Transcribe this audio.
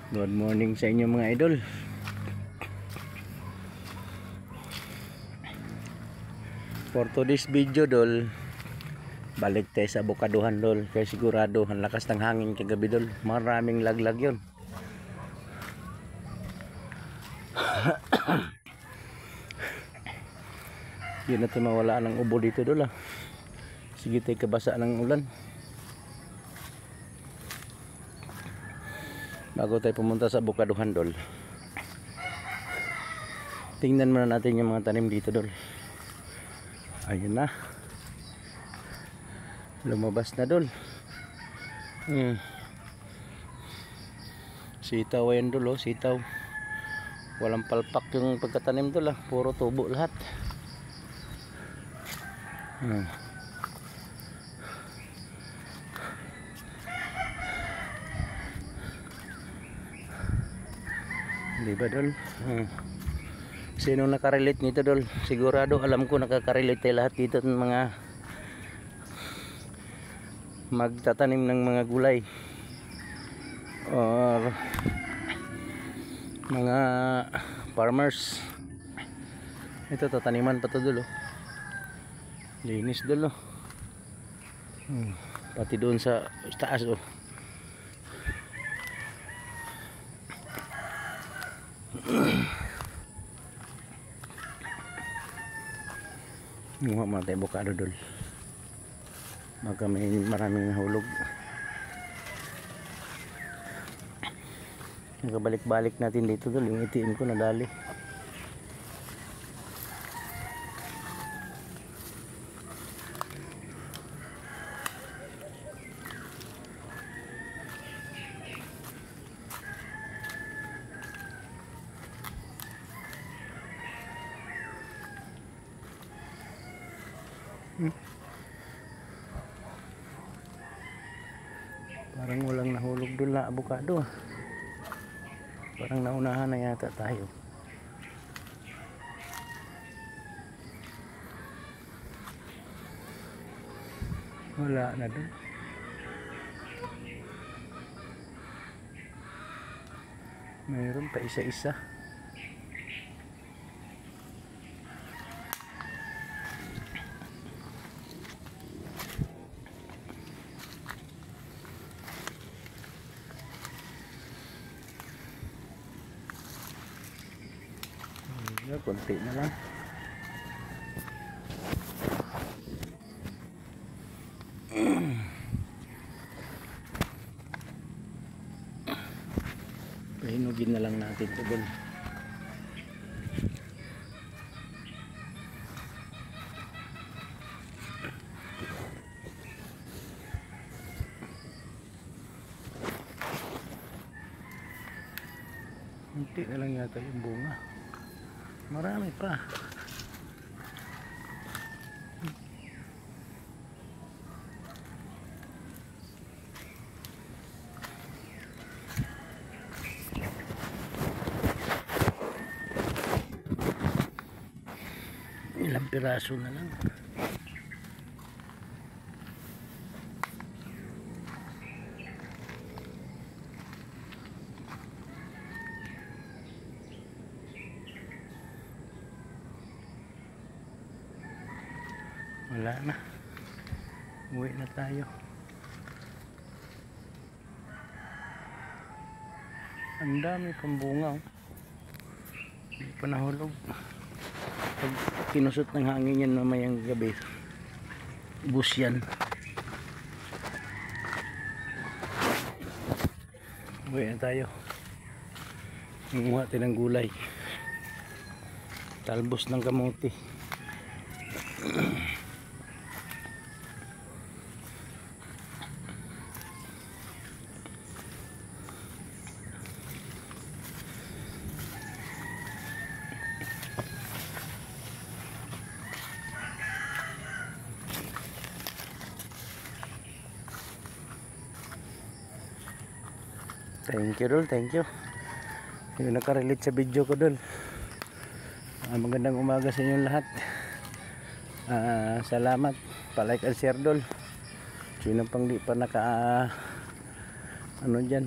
Good morning sa inyo mga idol. For today's video dol, balik tayo sa Abokaduhan dol. Kaya sigurado ang lakas ng hangin kagabi dol. Maraming laglag yun. Yun natin mawala ng ubo dito dol ah. Sige tayo kabasa ng ulan. Bago tayo pumunta sa Abokaduhan dol, tingnan muna natin yung mga tanim dito dol. Ayun na, lumabas na dol. Sitaw ayan dol oh, sitaw. Walang palpak yung pagkatanim dol ah, puro tubo lahat. Diba dol? Sino nakarelate nito dol? Sigurado alam ko nakakarelate tayo lahat dito ng mga magtatanim ng mga gulay or mga farmers. Ito tataniman pa to dol oh. Linis dol oh. Pati doon sa taas oh. Muha mga tayo bukado dol. Baka may maraming nahulog. Nakabalik-balik natin dito dol. Yung itiin ko nadali. Parang walang nahulog doon na abukado. Parang naunahan na yata tayo. Wala na doon. Mayroon pa isa-isa. Konti na lang. Pahinugin na lang natin ito dun. Konti na lang yata yung bunga. Marami pa. Ilang piraso na lang. Wala na. Uwi na tayo. Ang dami pang bunga oh. Hindi pa nahulog. Pag kinusot ng hangin yan mamayang gabi, bus yan. Uwi na tayo. Manguha tayo ng gulay. Talbos ng kamote. Thank you dol, thank you. Yung nakarelate sa video ko dol. Magandang umaga sa inyong lahat. Salamat. Pa-like and share dol. Sino pang di pa naka ano dyan,